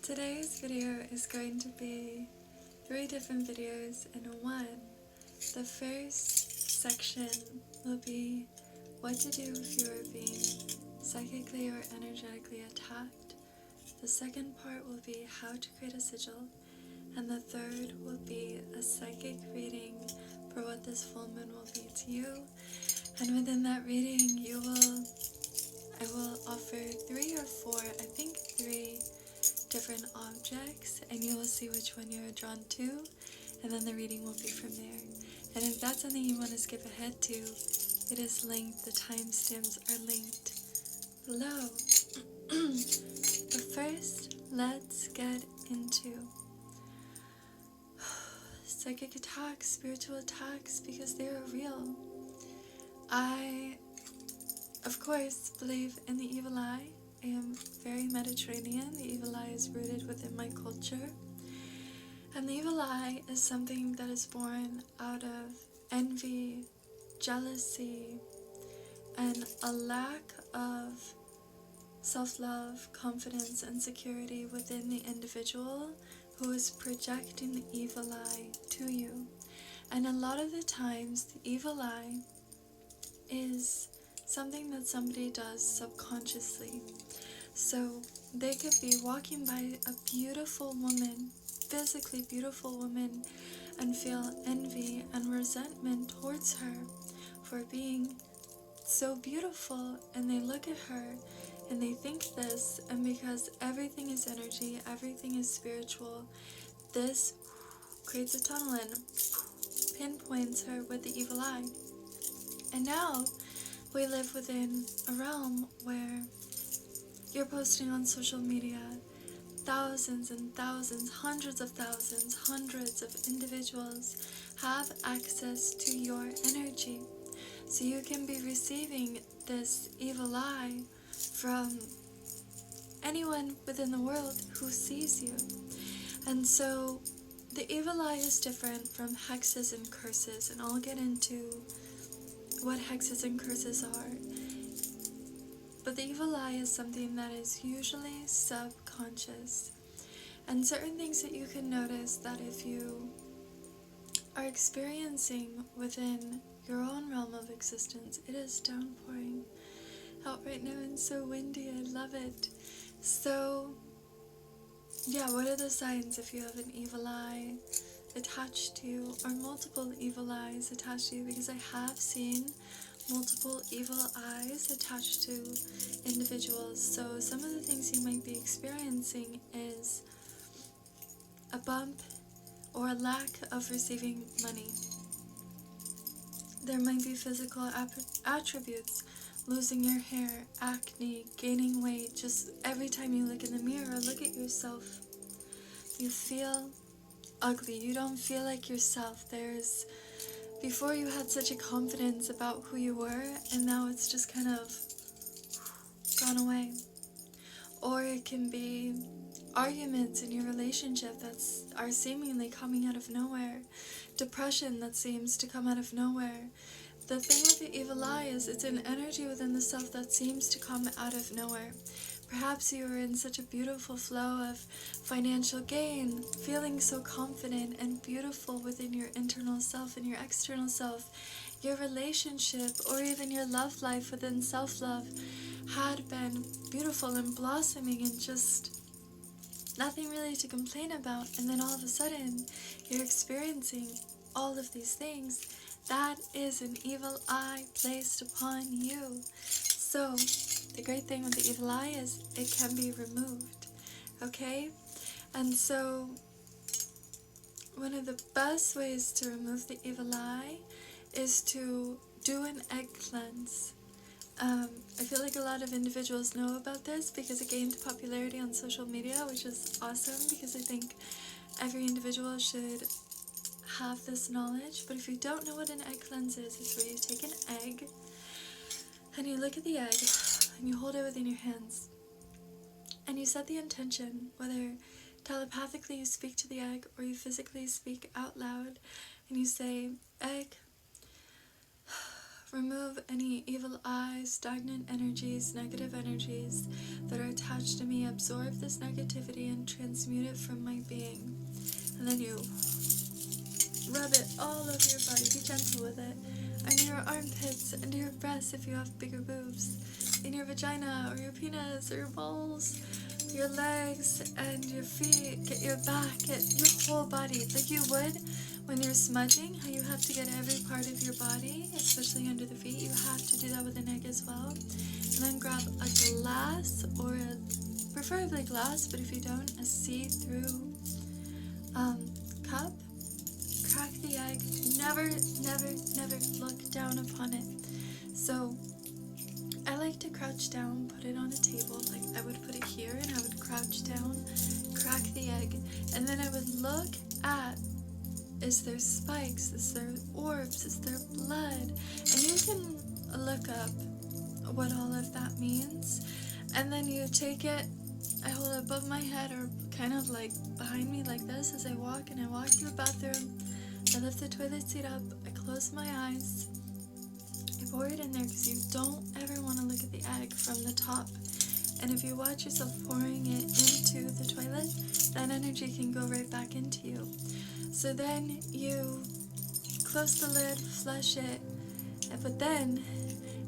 Today's video is going to be 3 different videos in one. The first section will be what to do if you are being psychically or energetically attacked. The second part will be how to create a sigil. And the third will be a psychic reading for what this full moon will be to you. And within that reading, I will offer 3 or 4, I think 3 different objects, and you will see which one you're drawn to, and then the reading will be from there. And if that's something you want to skip ahead to, it is linked, the timestamps are linked below. But first, let's get into psychic attacks, spiritual attacks, because they are real. I, of course, believe in the evil eye. I am very Mediterranean. The evil eye is rooted within my culture. And the evil eye is something that is born out of envy, jealousy, and a lack of self-love, confidence, and security within the individual who is projecting the evil eye to you. And a lot of the times, the evil eye is something that somebody does subconsciously. So they could be walking by a beautiful woman, physically beautiful woman, and feel envy and resentment towards her for being so beautiful, and they look at her and they think this, and because everything is energy, everything is spiritual, this creates a tunnel and pinpoints her with the evil eye. And now we live within a realm where you're posting on social media, thousands and thousands, hundreds of thousands, hundreds of individuals have access to your energy. So you can be receiving this evil eye from anyone within the world who sees you. And so the evil eye is different from hexes and curses, and I'll get into what hexes and curses are. But the evil eye is something that is usually subconscious. And certain things that you can notice that if you are experiencing within your own realm of existence, it is downpouring out right now and so windy, I love it. So yeah, what are the signs if you have an evil eye attached to you, or multiple evil eyes attached to you? Because I have seen multiple evil eyes attached to individuals. So some of the things you might be experiencing is a bump or a lack of receiving money. There might be physical attributes, losing your hair, acne, gaining weight. Just every time you look in the mirror, look at yourself, you feel ugly. You don't feel like yourself. Before you had such a confidence about who you were, and now it's just kind of gone away. Or it can be arguments in your relationship that are seemingly coming out of nowhere, depression that seems to come out of nowhere. The thing with the evil eye is it's an energy within the self that seems to come out of nowhere. Perhaps you are in such a beautiful flow of financial gain, feeling so confident and beautiful within your internal self and your external self. Your relationship or even your love life within self-love had been beautiful and blossoming and just nothing really to complain about. And then all of a sudden, you're experiencing all of these things. That is an evil eye placed upon you. So the great thing with the evil eye is it can be removed, okay? And so one of the best ways to remove the evil eye is to do an egg cleanse. I feel like a lot of individuals know about this because it gained popularity on social media, which is awesome because I think every individual should have this knowledge. But if you don't know what an egg cleanse is, it's where you take an egg and you look at the egg and you hold it within your hands and you set the intention, whether telepathically you speak to the egg or you physically speak out loud, and you say, egg, remove any evil eye, stagnant energies, negative energies that are attached to me. Absorb this negativity and transmute it from my being. And then you rub it all over your body. Be gentle with it. Under your armpits, under your breasts if you have bigger boobs, in your vagina or your penis or your balls, your legs and your feet. Get your back, get your whole body, like you would when you're smudging, how you have to get every part of your body, especially under the feet. You have to do that with an egg as well. And then grab a glass, or preferably glass, but if you don't, a see-through cup. Crack the egg. Never, never, never look down upon it. So I like to crouch down, put it on a table, like I would put it here, and I would crouch down, crack the egg, and then I would look at, is there spikes, is there orbs, is there blood? And you can look up what all of that means. And then you take it, I hold it above my head or kind of like behind me like this as I walk, and I walk to the bathroom. I lift the toilet seat up, I close my eyes, I pour it in there because you don't ever want to look at the egg from the top. And if you watch yourself pouring it into the toilet, that energy can go right back into you. So then you close the lid, flush it, but then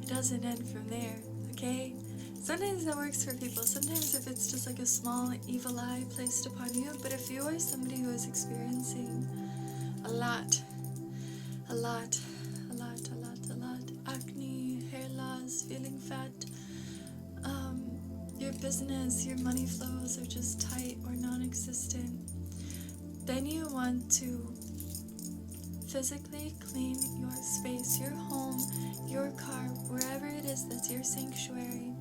it doesn't end from there, okay? Sometimes that works for people. Sometimes if it's just like a small evil eye placed upon you, but if you are somebody who is experiencing a lot, acne, hair loss, feeling fat, your business, your money flows are just tight or non-existent, then you want to physically clean your space, your home, your car, wherever it is that's your sanctuary.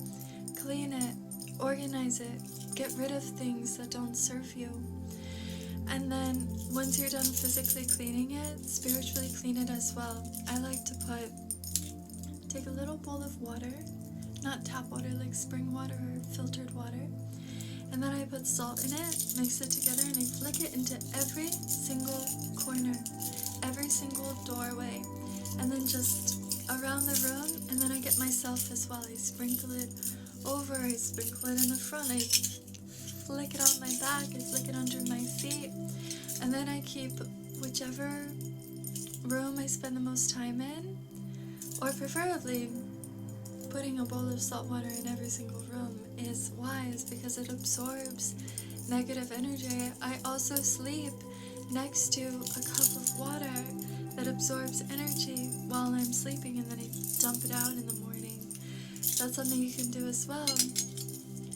Clean it, organize it, get rid of things that don't serve you. And then once you're done physically cleaning it, spiritually clean it as well. I like to take a little bowl of water, not tap water like spring water or filtered water, and then I put salt in it, mix it together, and I flick it into every single corner, every single doorway, and then just around the room, and then I get myself as well. I sprinkle it over, I sprinkle it in the front, I flick it on my back, I flick it under my feet, and then I keep whichever room I spend the most time in, or preferably putting a bowl of salt water in every single room is wise because it absorbs negative energy. I also sleep next to a cup of water that absorbs energy while I'm sleeping, and then I dump it out in the morning. That's something you can do as well.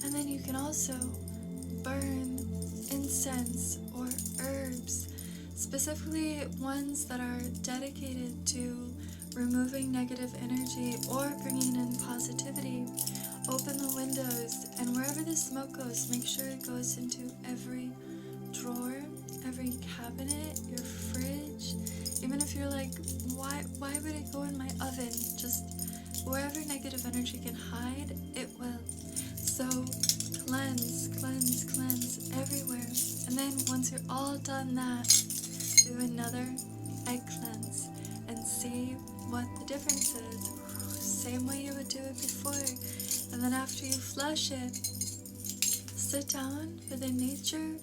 And then you can also burn incense or herbs, specifically ones that are dedicated to removing negative energy or bringing in positivity. Open the windows, and wherever the smoke goes, make sure it goes into every drawer, every cabinet, your fridge. Even if you're like, why would it go in my oven? Just wherever negative energy can hide, it will. So cleanse, cleanse, cleanse everywhere. And then once you're all done that, do another egg cleanse and see what the difference is. Same way you would do it before. And then after you flush it, sit down within nature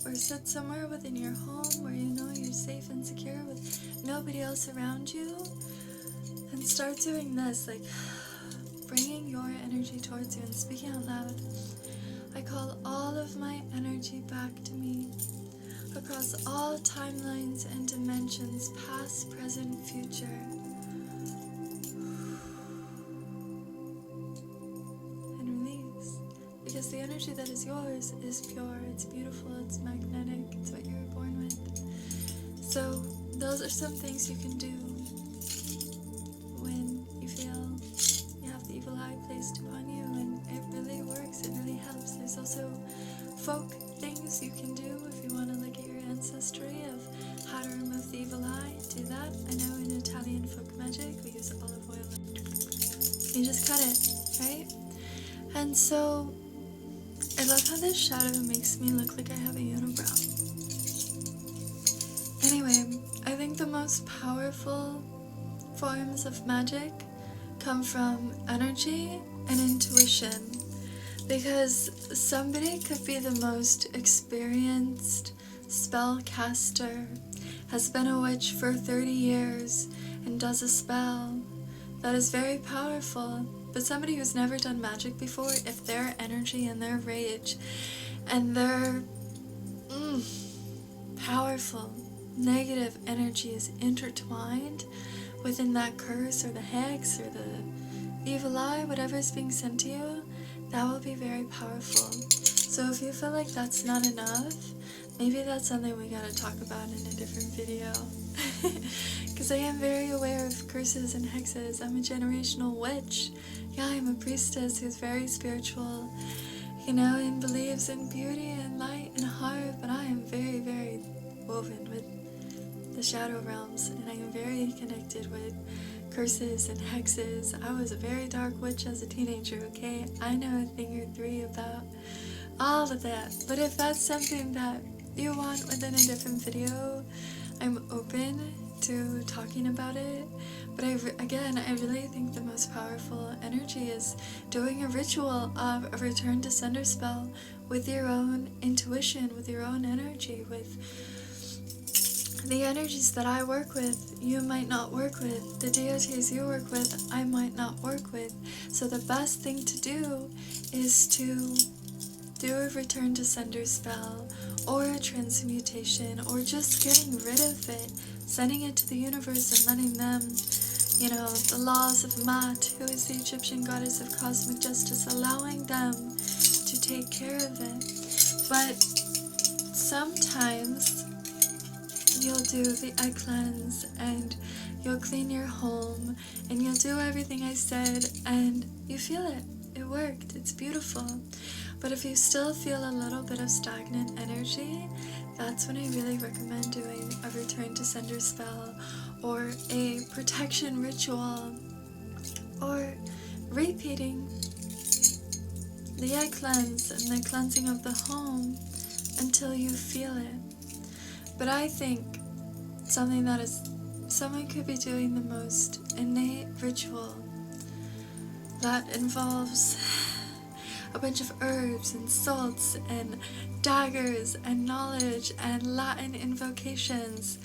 or sit somewhere within your home where you know you're safe and secure with nobody else around you, and start doing this, like bringing your energy towards you and speaking out loud. I call all of my energy back to me across all timelines and dimensions, past, present, future. Because the energy that is yours is pure, it's beautiful, it's magnetic, it's what you were born with. So those are some things you can do when you feel you have the evil eye placed upon you, and it really works, it really helps. There's also folk things you can do if you want to look at your ancestry of how to remove the evil eye. Do that. I know in Italian folk magic we use olive oil. You just cut it, right? And so I love how this shadow makes me look like I have a unibrow. Anyway, I think the most powerful forms of magic come from energy and intuition, because somebody could be the most experienced spellcaster, has been a witch for 30 years and does a spell that is very powerful, but somebody who's never done magic before, if their energy and their rage and their powerful negative energy is intertwined within that curse or the hex or the evil eye, whatever is being sent to you, that will be very powerful. So if you feel like that's not enough, maybe that's something we gotta talk about in a different video. Because I am very aware of curses and hexes. I'm a generational witch. Yeah, I'm a priestess who's very spiritual, and believes in beauty and light and heart, but I am very, very woven with the shadow realms, and I am very connected with curses and hexes. I was a very dark witch as a teenager, okay? I know a thing or three about all of that. But if that's something that you want within a different video, I'm open to talking about it. But I really think the most powerful energy is doing a ritual of a return to sender spell with your own intuition, with your own energy, with the energies that I work with, you might not work with. The deities you work with, I might not work with. So the best thing to do is to do a return to sender spell or a transmutation, or just getting rid of it, sending it to the universe and letting them, the laws of Maat, who is the Egyptian goddess of cosmic justice, allowing them to take care of it. But sometimes you'll do the egg cleanse and you'll clean your home and you'll do everything I said and you feel it. It worked. It's beautiful. But if you still feel a little bit of stagnant energy, that's when I really recommend doing a return to sender spell or a protection ritual or repeating the egg cleanse and the cleansing of the home until you feel it. But I think someone could be doing the most innate ritual that involves a bunch of herbs and salts and daggers and knowledge and Latin invocations.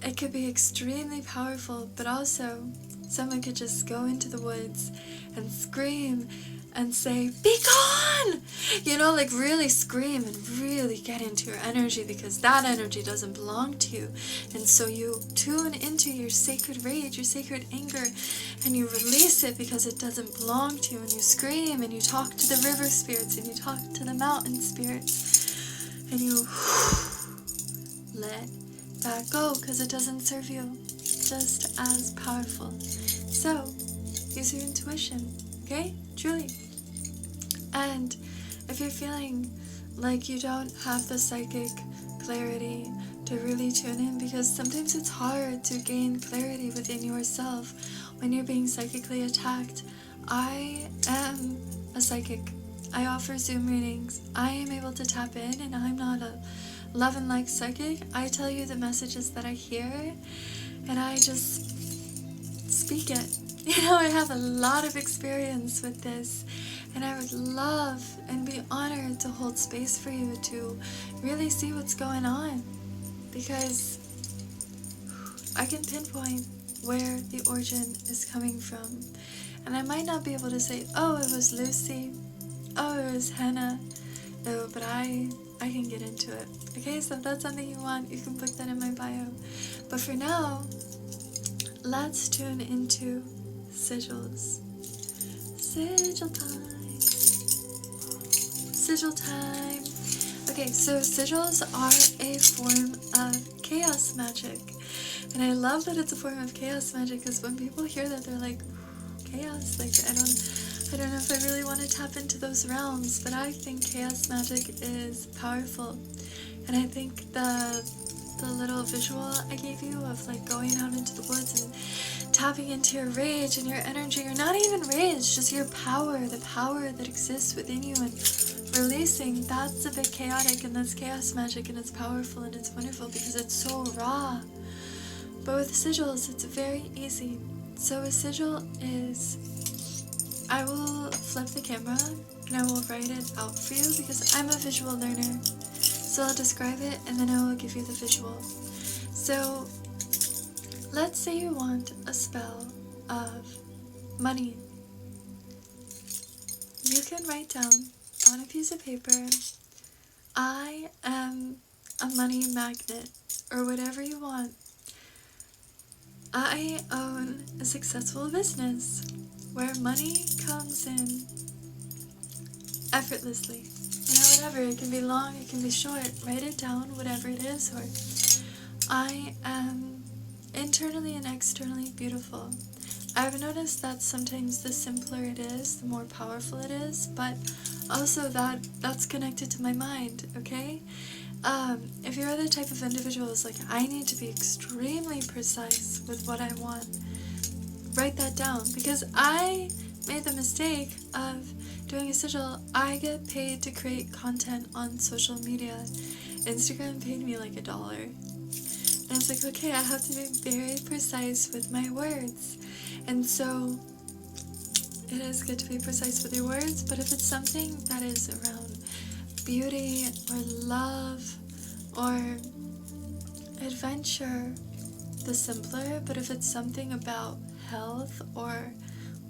It could be extremely powerful, but also someone could just go into the woods and scream and say, "Be gone!" Like really scream and really get into your energy, because that energy doesn't belong to you. And so you tune into your sacred rage, your sacred anger, and you release it because it doesn't belong to you. And you scream and you talk to the river spirits and you talk to the mountain spirits and you let that go because it doesn't serve you just as powerful. So use your intuition, okay? Truly. And if you're feeling like you don't have the psychic clarity to really tune in, because sometimes it's hard to gain clarity within yourself when you're being psychically attacked. I am a psychic. I offer Zoom readings. I am able to tap in, and I'm not a love and like psychic. I tell you the messages that I hear, and I just speak it. I have a lot of experience with this, and I would love and be honored to hold space for you to really see what's going on, because I can pinpoint where the origin is coming from. And I might not be able to say, oh, it was Lucy, oh, it was Hannah, no, but I can get into it. Okay, so if that's something you want, you can put that in my bio. But for now, let's tune into sigils. Sigil time. Sigil time. Okay, so sigils are a form of chaos magic. And I love that it's a form of chaos magic, because when people hear that, they're like, chaos? Like, I don't know if I really want to tap into those realms, but I think chaos magic is powerful. And I think the little visual I gave you of like going out into the woods and tapping into your rage and your energy, or not even rage, just your power, the power that exists within you, and releasing, that's a bit chaotic, and that's chaos magic, and it's powerful and it's wonderful because it's so raw. But with sigils, it's very easy. So a sigil is, I will flip the camera and I will write it out for you because I'm a visual learner. So I'll describe it and then I will give you the visual. So let's say you want a spell of money. You can write down on a piece of paper, I am a money magnet, or whatever you want. I own a successful business where money comes in effortlessly. Whatever, it can be long, it can be short, write it down, whatever it is. Or I am internally and externally beautiful. I've noticed that sometimes the simpler it is, the more powerful it is, but also that's connected to my mind, okay? If you're the type of individual who's like, I need to be extremely precise with what I want, write that down, because I made the mistake of doing a sigil. I get paid to create content on social media. Instagram paid me like $1. And I was like, okay, I have to be very precise with my words. And so it is good to be precise with your words, but if it's something that is around beauty or love or adventure, the simpler. But if it's something about health or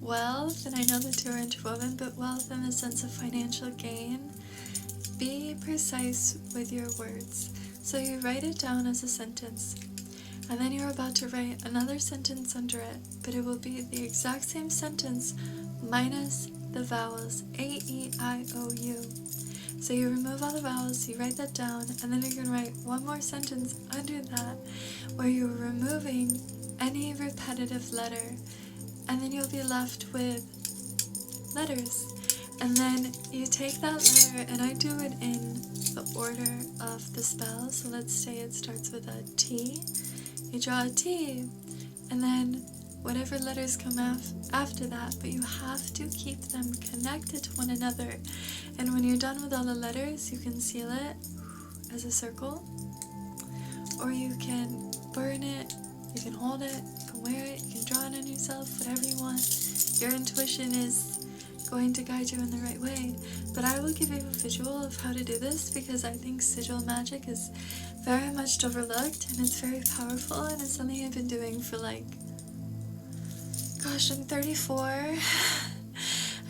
wealth, and I know the two are interwoven, but wealth in the sense of financial gain, be precise with your words. So you write it down as a sentence, and then you're about to write another sentence under it, but it will be the exact same sentence minus the vowels A, E, I, O, U. So you remove all the vowels, you write that down, and then you can write one more sentence under that where you're removing any repetitive letter, and then you'll be left with letters. And then you take that letter, and I do it in the order of the spell. So let's say it starts with a T. You draw a T, and then whatever letters come after that, but you have to keep them connected to one another. And when you're done with all the letters, you can seal it as a circle, or you can burn it, you can hold it, you can wear it, you can draw it on yourself, whatever you want. Your intuition is going to guide you in the right way. But I will give you a visual of how to do this, because I think sigil magic is very much overlooked, and it's very powerful, and it's something I've been doing for like, gosh, I'm 34.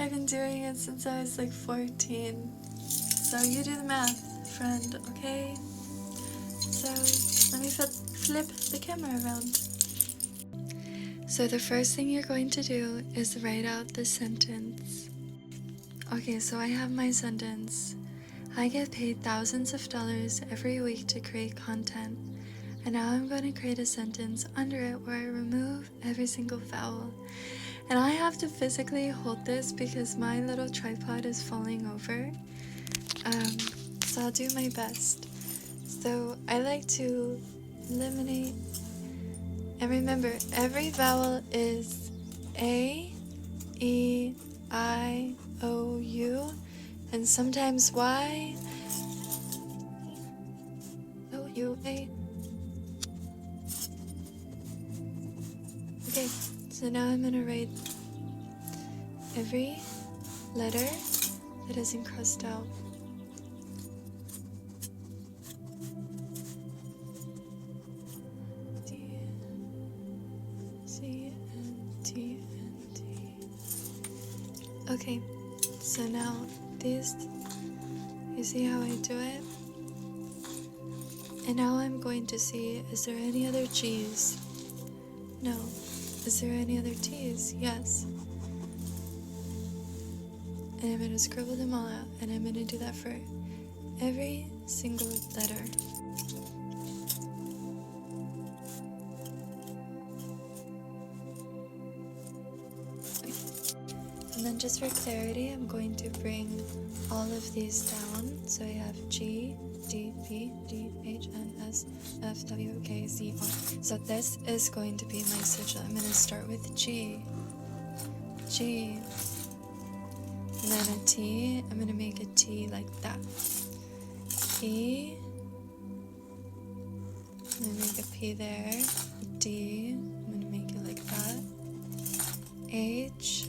I've been doing it since I was like 14. So you do the math, friend, okay? So let me flip the camera around. So the first thing you're going to do is write out the sentence. Okay, so I have my sentence. I get paid thousands of dollars every week to create content. And now I'm going to create a sentence under it where I remove every single vowel. And I have to physically hold this because my little tripod is falling over. So I'll do my best. So I like to eliminate, and remember, every vowel is A, E, I, O, U, and sometimes Y, O, U, A. Okay, so now I'm gonna write every letter that isn't crossed out. D, C, and T, and T. Okay, so now these, you see how I do it? And now I'm going to see, is there any other G's? No. Is there any other T's? Yes. And I'm going to scribble them all out, and I'm going to do that for every single letter. And then just for clarity, I'm going to bring all of these down. So I have G, D, P, D, H, N, S, F, W, K, Z, R. So this is going to be my sigil. I'm going to start with G, G, and then a T. I'm going to make a T like that. E, I'm going to make a P there. D, I'm going to make it like that. H,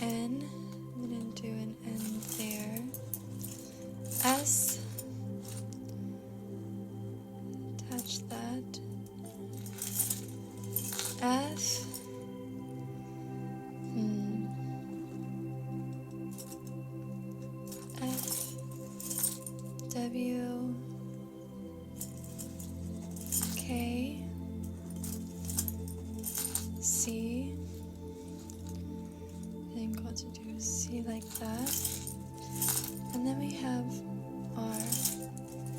N, we didn't do an N there, S, attach that, F, F, W, K, C, I think we'll to do C like that, and then we have R.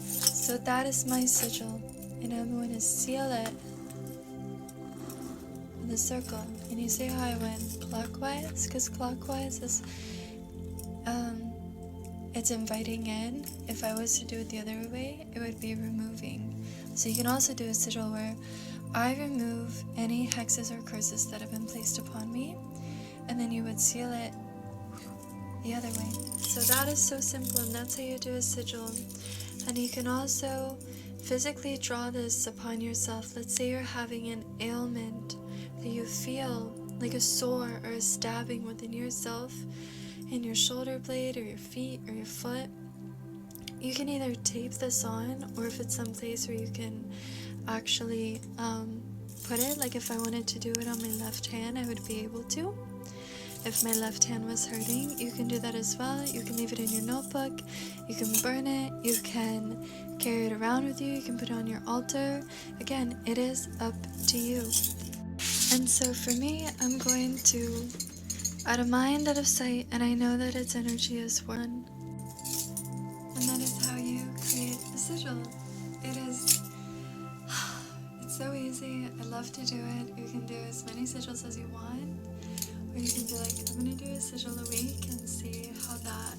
So that is my sigil, and I'm going to seal it with a circle. And you see how I went clockwise? Because clockwise is it's inviting in. If I was to do it the other way, it would be removing. So you can also do a sigil where I remove any hexes or curses that have been placed upon me, and then you would seal it the other way. So that is so simple, and that's how you do a sigil. And you can also physically draw this upon yourself. Let's say you're having an ailment that you feel like a sore or a stabbing within yourself, in your shoulder blade or your feet or your foot. You can either tape this on, or if it's someplace where you can actually put it, like if I wanted to do it on my left hand, I would be able to. If my left hand was hurting, you can do that as well. You can leave it in your notebook, you can burn it, you can carry it around with you, you can put it on your altar. Again, it is up to you. And so for me, I'm going to, out of mind, out of sight, and I know that its energy is one. And that is how you create a sigil. It's so easy. I love to do it. You can do as many sigils as you want. Or you can be like, I'm going to do a sigil a week and see how that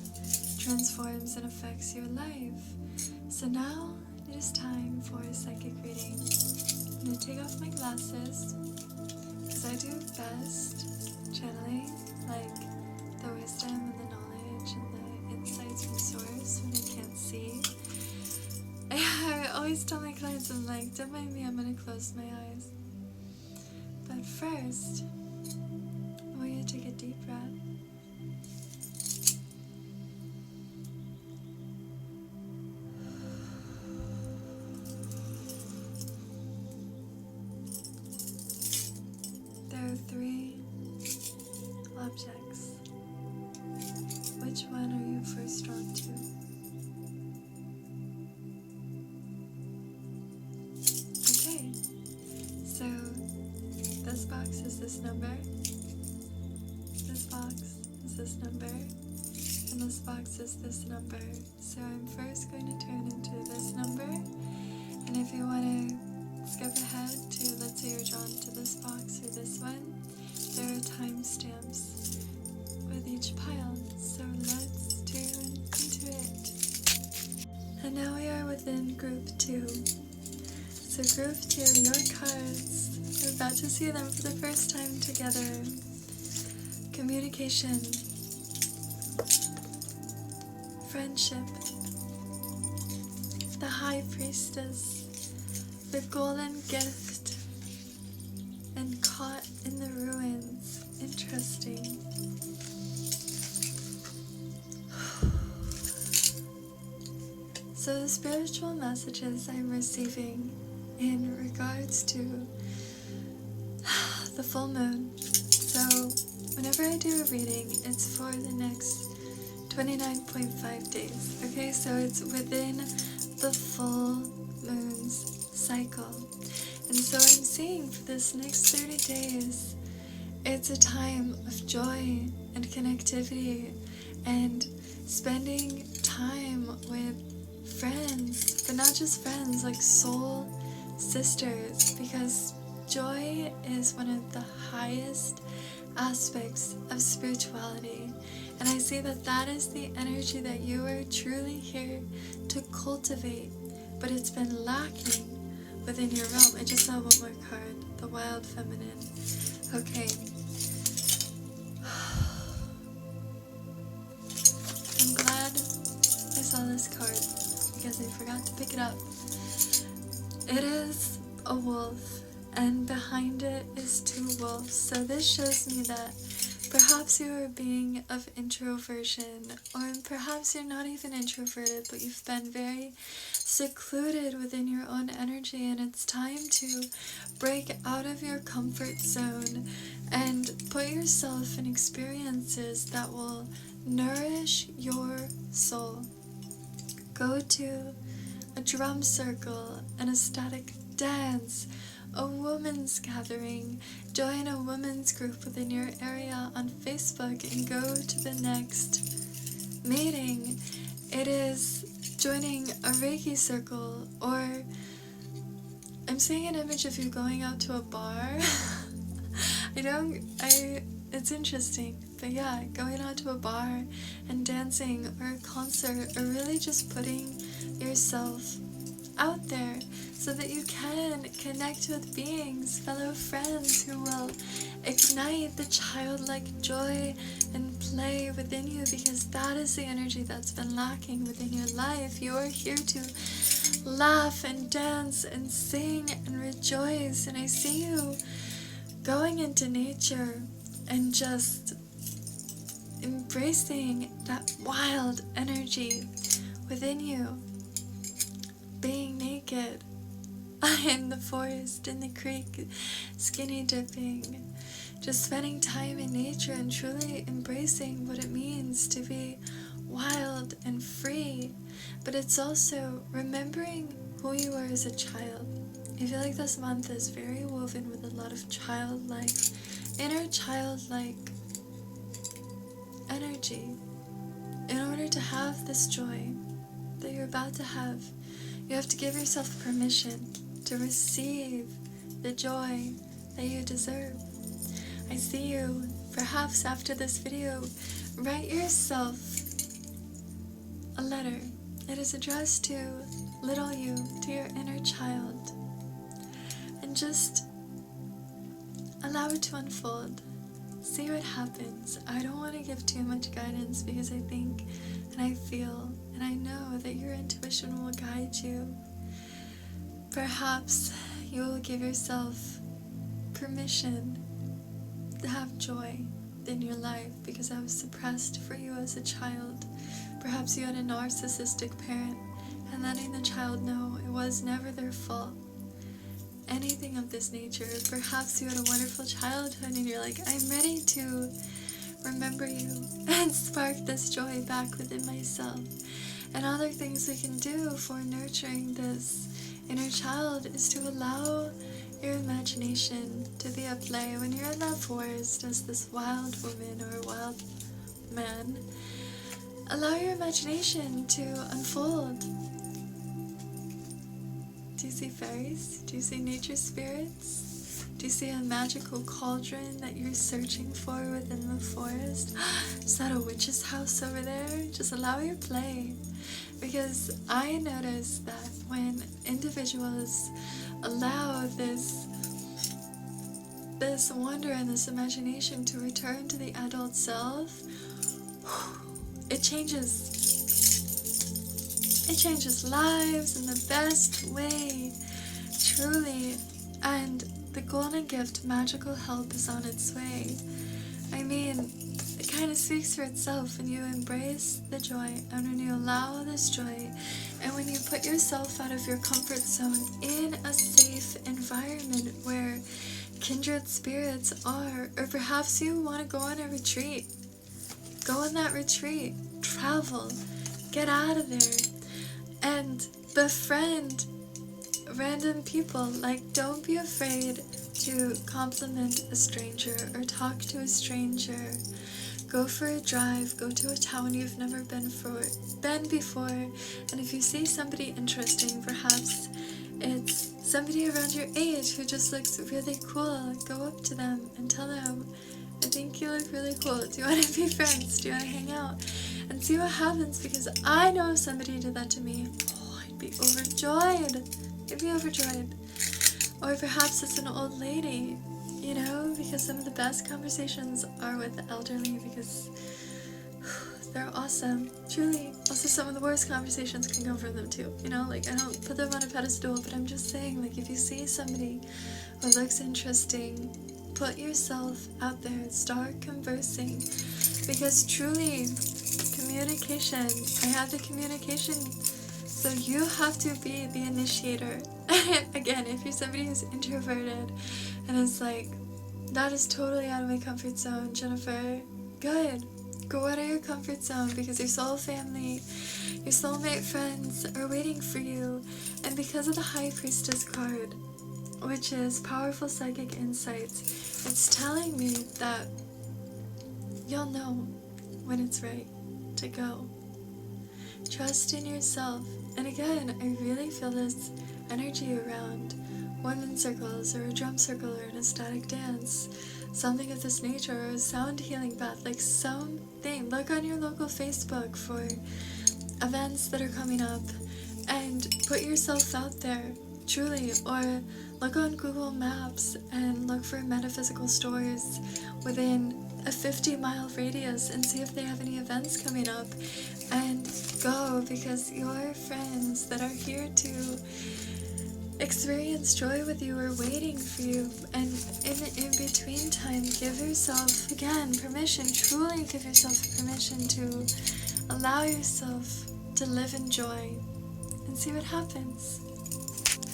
transforms and affects your life. So now it is time for a psychic reading. I'm going to take off my glasses because I do best channeling like the wisdom and the knowledge and the insights from source when I can't see. I always tell my clients, I'm like, don't mind me, I'm going to close my eyes. But first, I want you to take a deep breath. There are 3 objects. Which one are you first drawn to? Okay, so this box is this number. This box is this number, and this box is this number. So I'm first going to turn into this number, and if you want to skip ahead to, let's say you're drawn to this box or this one, there are timestamps with each pile. So let's tune into it. And now we are within group 2. So group 2, your cards, you're about to see them for the first time together. Communication, friendship, the High Priestess, the golden gift, and caught in the ruins. Interesting. So the spiritual messages I'm receiving in regards to the full moon. So whenever I do a reading, it's for the next 29.5 days. Okay, so it's within the full moon's cycle. And so I'm seeing for this next 30 days, it's a time of joy and connectivity and spending time with friends, but not just friends, like soul sisters, because joy is one of the highest aspects of spirituality, and I see that that is the energy that you are truly here to cultivate, but it's been lacking within your realm. I just saw one more card, the Wild Feminine. Okay. I'm glad I saw this card because I forgot to pick it up. It is a wolf, and behind it is 2 wolves. So this shows me that perhaps you are a being of introversion, or perhaps you're not even introverted, but you've been very secluded within your own energy, and it's time to break out of your comfort zone and put yourself in experiences that will nourish your soul. Go to a drum circle, an ecstatic dance, a women's gathering, join a women's group within your area on Facebook and go to the next meeting. It is joining a Reiki circle, or I'm seeing an image of you going out to a bar. It's interesting, but yeah, going out to a bar and dancing, or a concert, or really just putting yourself out there so that you can connect with beings, fellow friends who will ignite the childlike joy and play within you, because that is the energy that's been lacking within your life. You are here to laugh and dance and sing and rejoice, and I see you going into nature and just embracing that wild energy within you, being naked in the forest, in the creek, skinny dipping, just spending time in nature and truly embracing what it means to be wild and free. But it's also remembering who you are as a child. I feel like this month is very woven with a lot of childlike, inner childlike energy. In order to have this joy that you're about to have, you have to give yourself permission to receive the joy that you deserve. I see you, perhaps after this video, write yourself a letter. It is addressed to little you, to your inner child, and just allow it to unfold. See what happens. I don't want to give too much guidance, because I think and I feel and I know that your intuition will guide you. Perhaps you will give yourself permission to have joy in your life because that was suppressed for you as a child. Perhaps you had a narcissistic parent, and letting the child know it was never their fault. Anything of this nature. Perhaps you had a wonderful childhood and you're like, I'm ready to remember you and spark this joy back within myself. And other things we can do for nurturing this inner child is to allow your imagination to be at play. When you're in that forest as this wild woman or wild man, allow your imagination to unfold. Do you see fairies? Do you see nature spirits? Do you see a magical cauldron that you're searching for within the forest? Is that a witch's house over there? Just allow your play. Because I noticed that when individuals allow this wonder and this imagination to return to the adult self, it changes lives in the best way, truly. And the golden gift, magical help, is on its way. I mean, it kind of speaks for itself when you embrace the joy and when you allow this joy and when you put yourself out of your comfort zone in a safe environment where kindred spirits are. Or perhaps you want to go on a retreat. Go on that retreat. Travel. Get out of there. And befriend random people. Like, don't be afraid to compliment a stranger or talk to a stranger. Go for a drive. Go to a town you've never been before. And if you see somebody interesting, perhaps it's somebody around your age who just looks really cool, go up to them and tell them, I think you look really cool. Do you want to be friends? Do you want to hang out? And see what happens, because I know if somebody did that to me, I'd be overjoyed. I'd be overjoyed. Or perhaps it's an old lady, because some of the best conversations are with the elderly, because they're awesome, truly. Also, some of the worst conversations can come from them too, you know, like I don't put them on a pedestal, but I'm just saying, like, if you see somebody who looks interesting, put yourself out there, start conversing, because truly, communication, I have the communication, so you have to be the initiator. Again, if you're somebody who's introverted and it's like, that is totally out of my comfort zone, Jennifer, good. Go out of your comfort zone, because your soul family, your soulmate friends are waiting for you. And because of the High Priestess card, which is powerful psychic insights, it's telling me that you'll know when it's right to go. Trust in yourself. And again, I really feel this energy around women's circles, or a drum circle, or an ecstatic dance, something of this nature, or a sound healing bath, like something. Look on your local Facebook for events that are coming up and put yourself out there, truly. Or look on Google Maps and look for metaphysical stores within a 50-mile radius and see if they have any events coming up, and go, because your friends that are here to experience joy with you are waiting for you. And in between time, give yourself, again, permission, truly give yourself permission to allow yourself to live in joy and see what happens.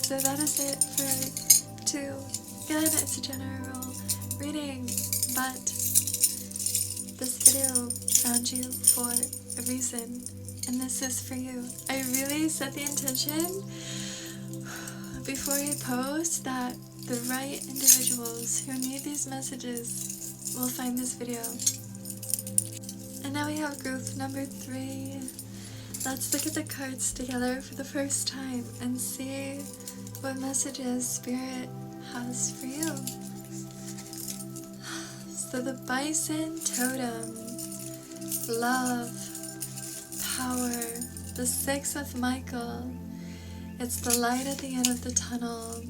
So that is it for 2. Again, it's a general reading, but this video found you for a reason, and this is for you. I really set the intention before I post that the right individuals who need these messages will find this video. And now we have group number 3. Let's look at the cards together for the first time and see what messages Spirit has for you. So the Bison Totem, love, power, the 6 of Michael, it's the light at the end of the tunnel,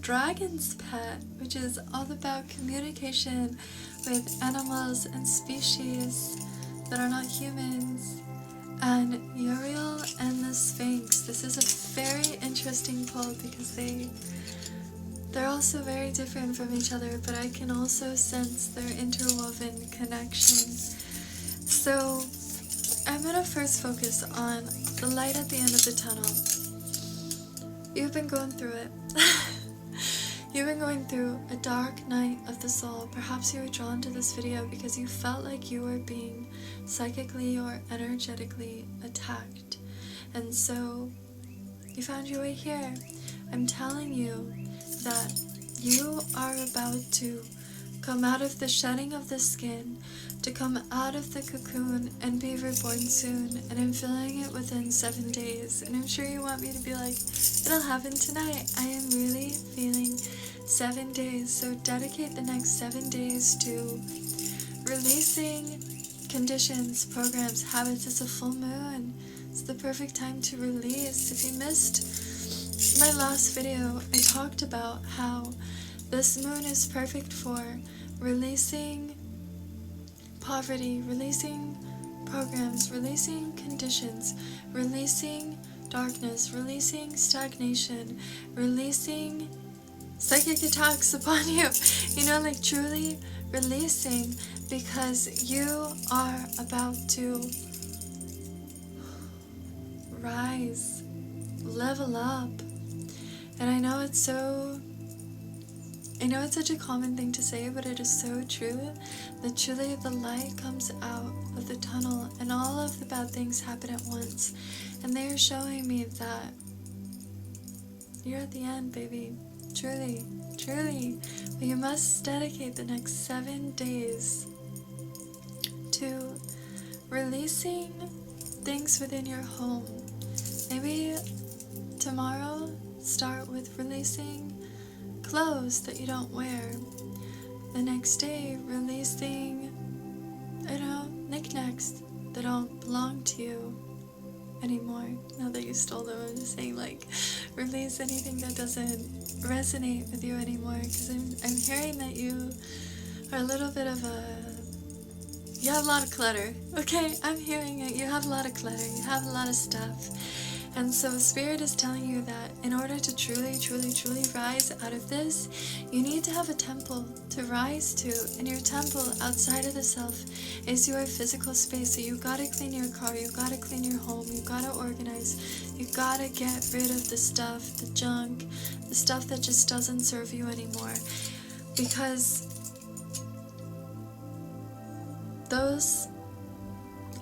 Dragon's Pet, which is all about communication with animals and species that are not humans, and Uriel and the Sphinx. This is a very interesting pull, because they're also very different from each other, but I can also sense their interwoven connection. So I'm going to first focus on the light at the end of the tunnel. You've been going through it. You've been going through a dark night of the soul. Perhaps you were drawn to this video because you felt like you were being psychically or energetically attacked. And so you found your way here. I'm telling you that you are about to come out of the shedding of the skin, to come out of the cocoon and be reborn soon. And I'm feeling it within 7 days. And I'm sure you want me to be like, it'll happen tonight. I am really feeling 7 days. So dedicate the next 7 days to releasing conditions, programs, habits. It's a full moon. It's the perfect time to release. If you missed my last video, I talked about how this moon is perfect for releasing poverty, releasing programs, releasing conditions, releasing darkness, releasing stagnation, releasing psychic attacks upon you. You know, like truly releasing, because you are about to rise, level up. And I know it's such a common thing to say, but it is so true that truly the light comes out of the tunnel and all of the bad things happen at once. And they are showing me that you're at the end, baby. Truly, truly. But you must dedicate the next 7 days to releasing things within your home. Maybe tomorrow start with releasing clothes that you don't wear. The next day, releasing, knickknacks that don't belong to you anymore. Now that you stole them, I'm just saying, like, release anything that doesn't resonate with you anymore. Because I'm hearing that you are a little bit of You have a lot of clutter, okay? I'm hearing it. You have a lot of clutter. You have a lot of stuff. And so Spirit is telling you that in order to truly, truly, truly rise out of this, you need to have a temple to rise to. And your temple outside of the self is your physical space. So you gotta clean your car, you gotta clean your home, you gotta organize, you gotta get rid of the stuff, the junk, the stuff that just doesn't serve you anymore. Because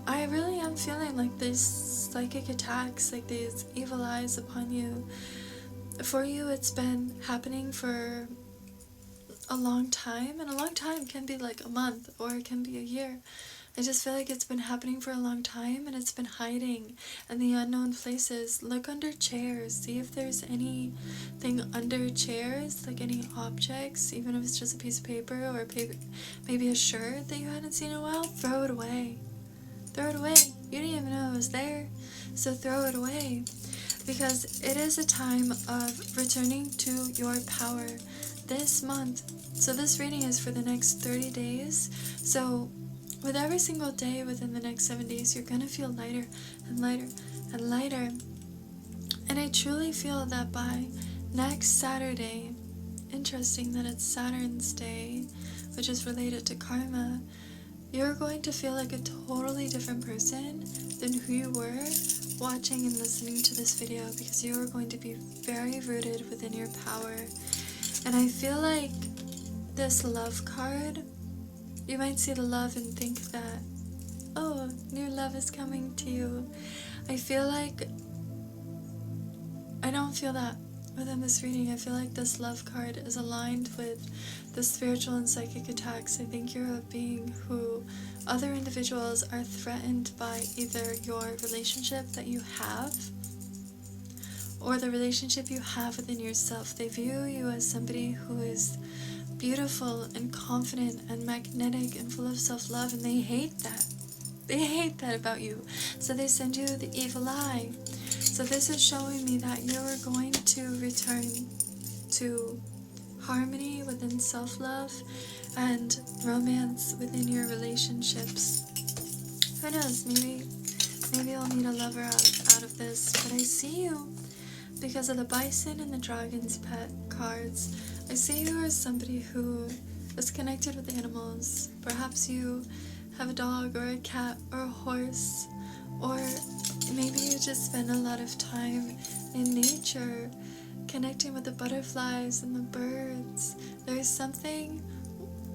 I really am feeling like these psychic attacks, like these evil eyes upon you. For you, it's been happening for a long time, and a long time can be like a month, or it can be a year. I just feel like it's been happening for a long time, and it's been hiding in the unknown places. Look under chairs, see if there's anything under chairs, like any objects, even if it's just a piece of paper, or maybe a shirt that you hadn't seen in a while. Throw it away. Throw it away. You didn't even know it was there, so throw it away. Because it is a time of returning to your power this month. So this reading is for the next 30 days. So with every single day within the next 7 days, you're going to feel lighter and lighter and lighter. And I truly feel that by next Saturday, interesting that it's Saturn's day, which is related to karma, you're going to feel like a totally different person than who you were watching and listening to this video, because you are going to be very rooted within your power. And I feel like this love card, you might see the love and think that, oh, new love is coming to you. I feel like I don't feel that within this reading. I feel like this love card is aligned with the spiritual and psychic attacks. I think you're a being who other individuals are threatened by either your relationship that you have or the relationship you have within yourself. They view you as somebody who is beautiful and confident and magnetic and full of self-love, and they hate that. They hate that about you. So they send you the evil eye. So this is showing me that you're going to return to harmony within self-love and romance within your relationships. Who knows, maybe you'll meet a lover out of this. But I see you, because of the bison and the dragon's pet cards, I see you as somebody who is connected with animals. Perhaps you have a dog or a cat or a horse, or maybe you just spend a lot of time in nature, connecting with the butterflies and the birds. There's something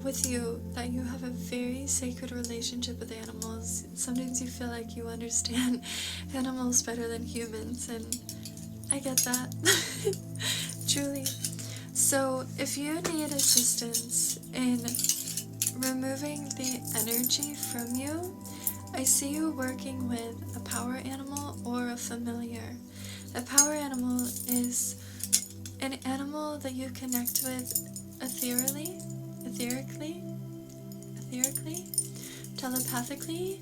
with you that you have a very sacred relationship with animals. Sometimes you feel like you understand animals better than humans, and I get that. Truly. So if you need assistance in removing the energy from you, I see you working with a power animal or a familiar. A power animal is an animal that you connect with etherically, telepathically.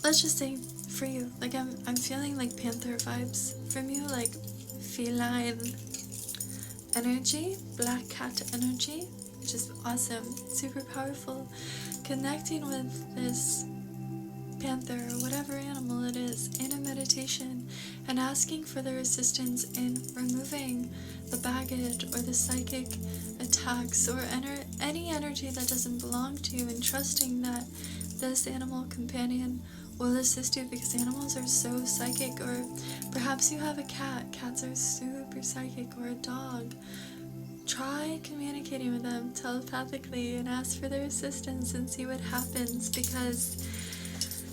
Let's just say for you, like I'm feeling like panther vibes from you, like feline energy, black cat energy, which is awesome, super powerful. Connecting with this panther or whatever animal it is in a meditation and asking for their assistance in removing the baggage or the psychic attacks or any energy that doesn't belong to you, and trusting that this animal companion will assist you, because animals are so psychic. Or perhaps you have a cat. Cats are super psychic. Or a dog. Try communicating with them telepathically and ask for their assistance and see what happens, because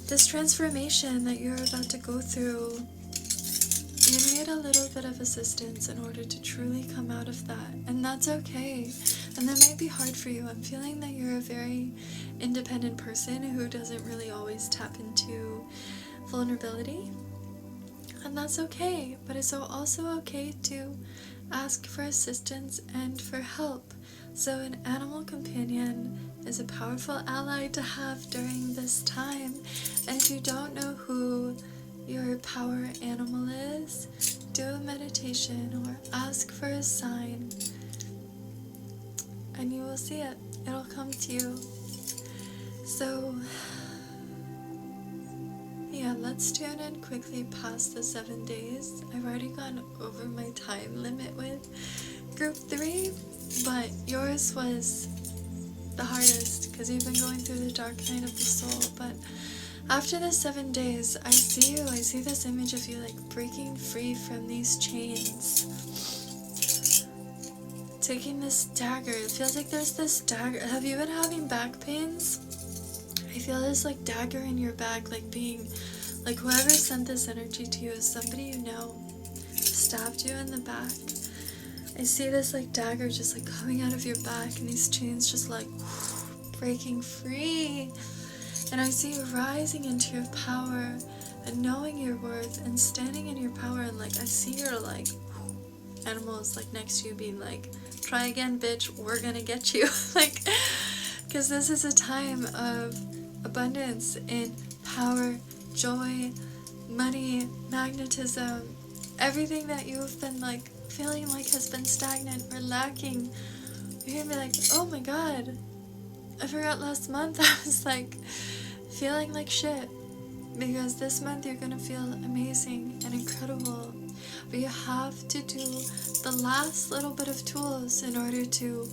this transformation that you're about to go through, you need a little bit of assistance in order to truly come out of that, and that's okay. And that might be hard for you. I'm feeling that you're a very independent person who doesn't really always tap into vulnerability, and that's okay. But it's also okay to ask for assistance and for help. So an animal companion is a powerful ally to have during this time. And if you don't know who your power animal is, do a meditation or ask for a sign, and you will see it. It'll come to you. So, yeah, let's tune in quickly past the 7 days. I've already gone over my time limit with group 3, but yours was the hardest because you've been going through the dark night of the soul. But after the 7 days, I see you. I see this image of you like breaking free from these chains, taking this dagger. It feels like there's this dagger. Have you been having back pains? I feel this like dagger in your back, like being, like whoever sent this energy to you is somebody you know, stabbed you in the back. I see this like dagger just like coming out of your back and these chains just like breaking free. And I see you rising into your power and knowing your worth and standing in your power, and like I see your like animals like next to you being like, try again bitch, we're gonna get you. Like, because this is a time of abundance in power, joy, money, magnetism, everything that you've been like feeling like has been stagnant or lacking. You're gonna be like, oh my god, I forgot last month I was like feeling like shit, because this month you're gonna feel amazing and incredible. But you have to do the last little bit of tools in order to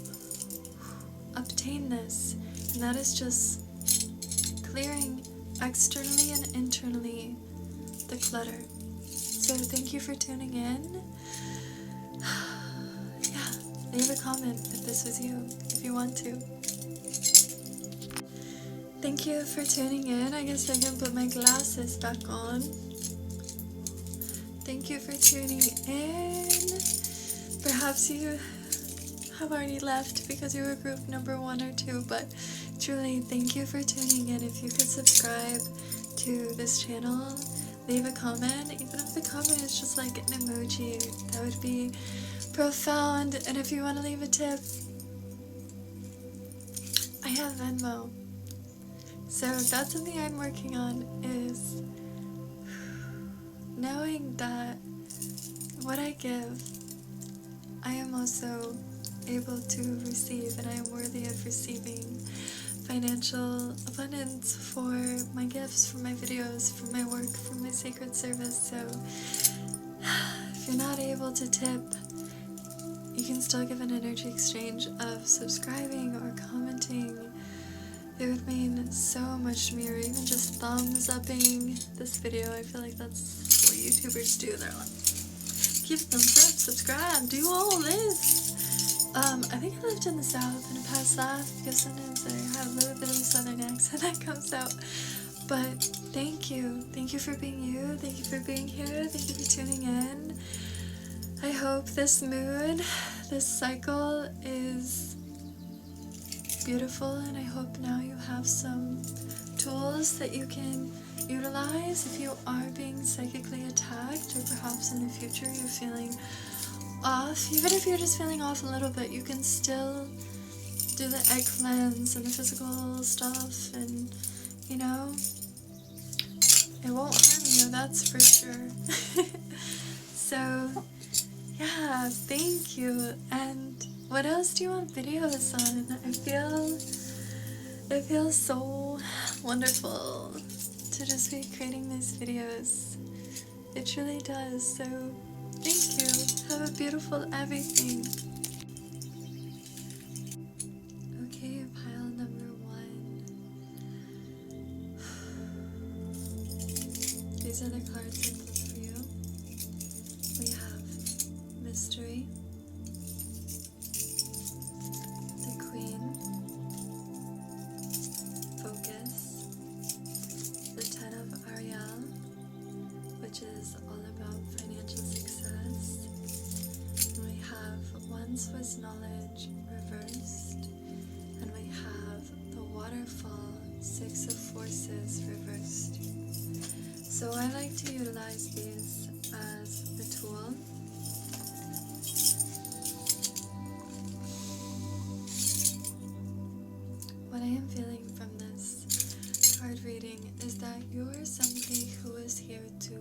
obtain this, and that is just clearing externally and internally the clutter. So thank you for tuning in. Yeah, leave a comment if this was you, if you want to. Thank you for tuning in. I guess I can put my glasses back on. Thank you for tuning in. Perhaps you have already left because you were group number 1 or 2, but truly thank you for tuning in. If you could subscribe to this channel, leave a comment, even if the comment is just like an emoji, that would be profound. And if you want to leave a tip, I have Venmo. So that's something I'm working on, is knowing that what I give, I am also able to receive, and I am worthy of receiving financial abundance for my gifts, for my videos, for my work, for my sacred service. So if you're not able to tip, you can still give an energy exchange of subscribing or commenting. It would mean so much to me, or even just thumbs upping this video. I feel like that's what YouTubers do. They're like, give thumbs up, subscribe, do all this. I think I lived in the South in a past life, because sometimes I have a little bit of a Southern accent that comes out. But thank you for being you, thank you for being here, thank you for tuning in. I hope this moon, this cycle is beautiful, and I hope now you have some tools that you can utilize if you are being psychically attacked, or perhaps in the future you're feeling off. Even if you're just feeling off a little bit, you can still do the egg cleanse and the physical stuff, and you know, it won't harm you, that's for sure. So yeah, thank you. And what else do you want videos on? It feels so wonderful to just be creating these videos. It truly does. So thank you. Have a beautiful everything. Okay, pile number 1. These are the cards I pulled for you. We have Mystery, the Queen, Focus, the 10 of Ariel, which is all about financial success. And we have One Swiss Knowledge reversed, and we have the Waterfall, 6 of Forces reversed. So I like to utilize these as a tool. What I am feeling from this card reading is that you're somebody who is here to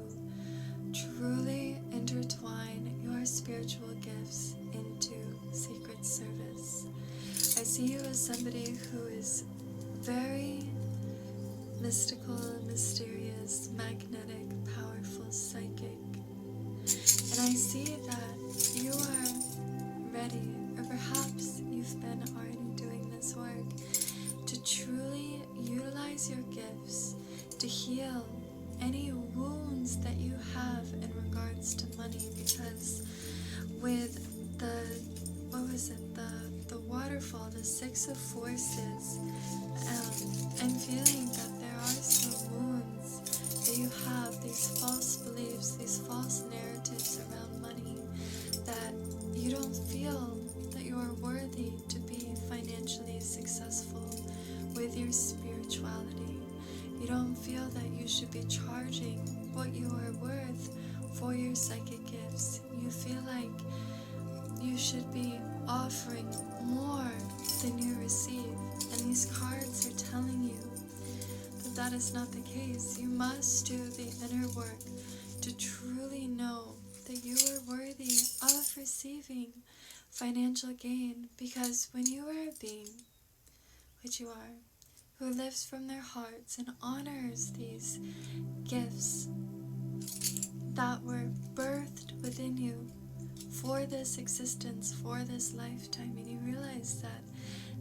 truly intertwine your spiritual gifts into sacred service. I see you as somebody who is very mystical, mysterious, magnetic, powerful, psychic. And I see that you are ready, or perhaps you've been already doing this work, to truly utilize your gifts to heal any wounds that you have in regards to money. Because with the waterfall, the Six of Forces, and feeling that there are some wounds that you have, these false beliefs, these false narratives around money, that you don't feel that you are worthy to be financially successful with your spirituality. You don't feel that you should be charging what you are worth for your psychic gifts. You feel like you should be offering more than you receive. And these cards are telling you that that is not the case. You must do the inner work to truly know that you are worthy of receiving financial gain. Because when you are a being, which you are, who lives from their hearts and honors these gifts that were birthed within you for this existence, for this lifetime, and you realize that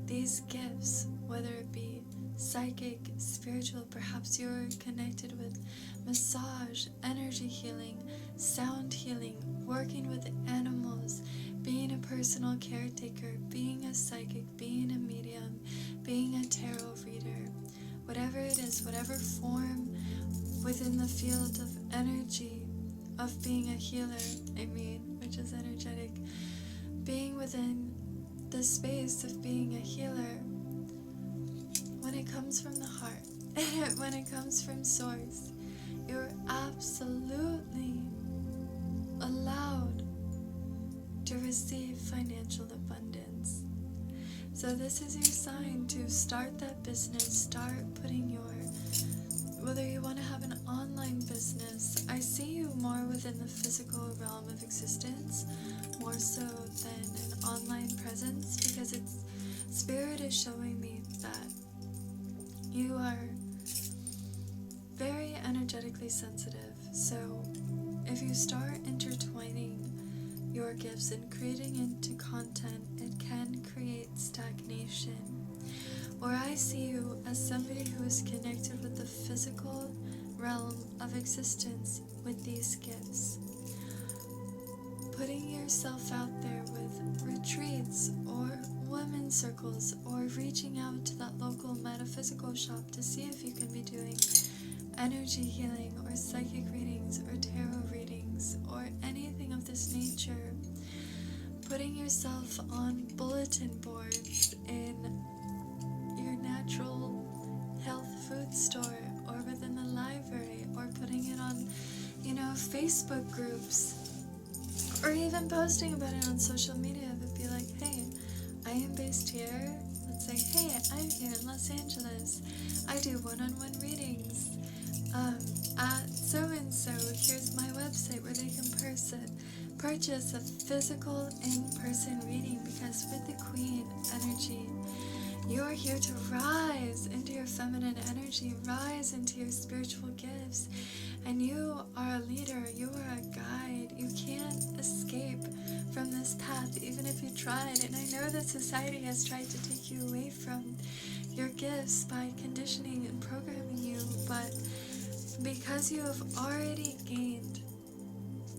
these gifts, whether it be psychic, spiritual, perhaps you're connected with massage, energy healing, sound healing, working with animals, being a personal caretaker, being a psychic, being a medium, being a tarot reader, whatever it is, whatever form within the field of energy, of being a healer, which is energetic, being within the space of being a healer, when it comes from the heart, when it comes from source, you're absolutely allowed to receive financial abundance. So this is your sign to start that business, start putting your, whether you want to have an online business, I see you more within the physical realm of existence, more so than an online presence, because Spirit is showing me that you are very energetically sensitive. So if you start intertwining your gifts and creating into content, it can create stagnation. Or I see you as somebody who is connected with the physical realm of existence with these gifts. Putting yourself out there with retreats or women's circles, or reaching out to that local metaphysical shop to see if you can be doing energy healing or psychic readings or tarot readings or anything of this nature. Putting yourself on bulletin boards in your natural health food store or within the library, or putting it on, Facebook groups, or even posting about it on social media. But be like, hey, I am based here. Let's say, hey, I'm here in Los Angeles. I do one-on-one readings at so-and-so. Here's my website where they can purchase a physical in-person reading. Because with the Queen energy, you are here to rise into your feminine energy, rise into your spiritual gifts, and you are a leader, you are a guide. You can't escape from this path, even if you tried. And I know that society has tried to take you away from your gifts by conditioning and programming you, but because you have already gained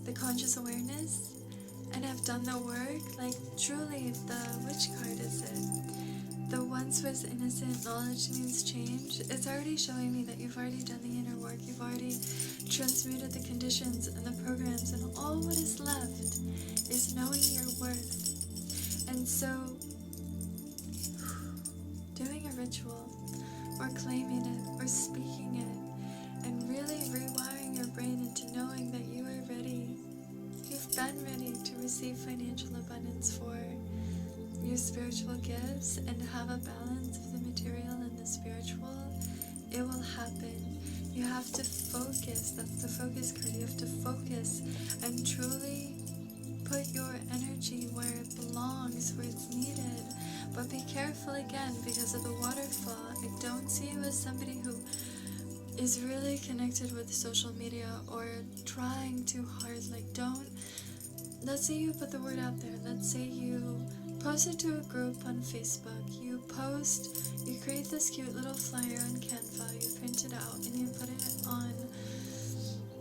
the conscious awareness and have done the work, like truly, which card is it? The once was innocent, knowledge means change. It's already showing me that you've already done the inner work. You've already transmuted the conditions and the programs, and all what is left is knowing your worth. And so, doing a ritual, or claiming it, or speaking it, and really rewiring your brain into knowing that you are ready. You've been ready to receive financial abundance for your spiritual gifts, and to have a balance of the material and the spiritual. It will happen. You have to focus. That's the focus card. You have to focus and truly put your energy where it belongs, where it's needed. But be careful again, because of the waterfall. I don't see you as somebody who is really connected with social media or trying too hard. Like, don't, let's say you put the word out there. Let's say you post it to a group on Facebook. You create this cute little flyer on Canva, you print it out and you put it on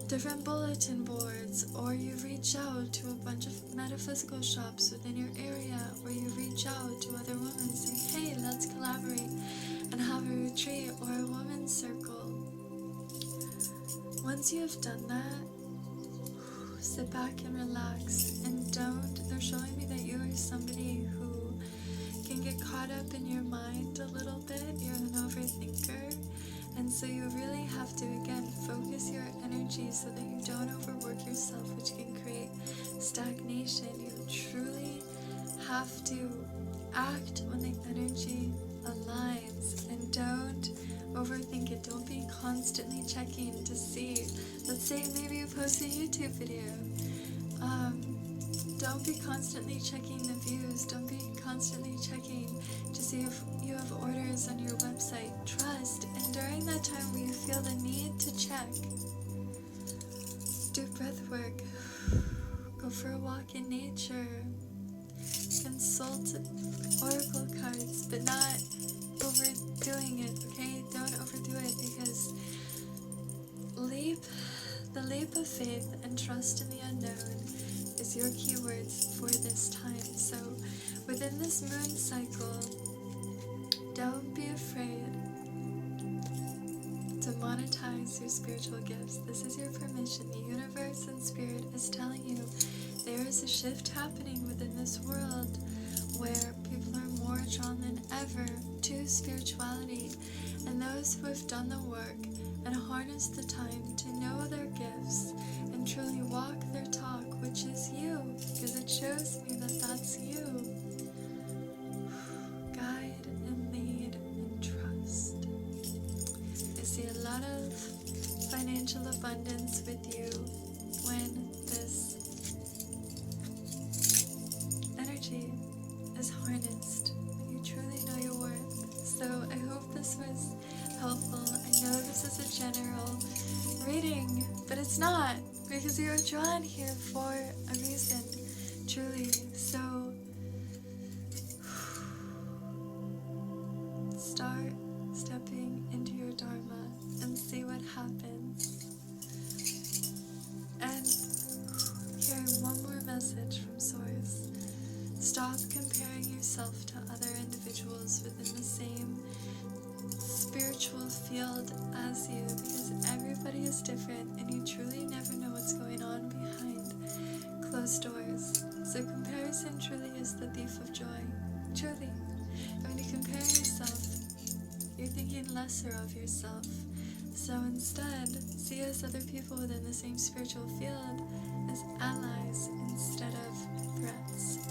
different bulletin boards, or you reach out to a bunch of metaphysical shops within your area, or you reach out to other women saying, hey, let's collaborate and have a retreat or a women's circle. Once you have done that, sit back and relax, and they're showing me that you are somebody who can get caught up in your mind a little bit. You're an overthinker. And so you really have to, again, focus your energy so that you don't overwork yourself, which can create stagnation. You truly have to act when the energy aligns, and don't overthink it. Don't be constantly checking to see. Let's say maybe you post a YouTube video. Don't be constantly checking the views. Don't be constantly checking to see if you have orders on your website. Trust, and during that time where you feel the need to check, do breath work, go for a walk in nature, consult oracle cards, but not overdoing it, okay? Don't overdo it, because the leap of faith and trust in the unknown is your keywords for this time. So within this moon cycle, don't be afraid to monetize your spiritual gifts. This is your permission. The universe and spirit is telling you there is a shift happening within this world where people are more drawn than ever to spirituality, and those who have done the work and harnessed the time to know their gifts and truly walk their talk, which is you, because it shows me that that's you. Guide and lead and trust. I see a lot of financial abundance with you when this energy is harnessed, when you truly know your worth. So I hope this was helpful. I know this is a general reading, but it's not, because you are drawn here for a reason, truly. So start stepping into your dharma and see what happens. And hearing one more message from Source: stop comparing yourself to other individuals within the same spiritual field as you, because everybody is different and you truly never know what's going on behind closed doors. So comparison truly is the thief of joy. Truly. And when you compare yourself, you're thinking lesser of yourself. So instead, see as other people within the same spiritual field as allies instead of threats.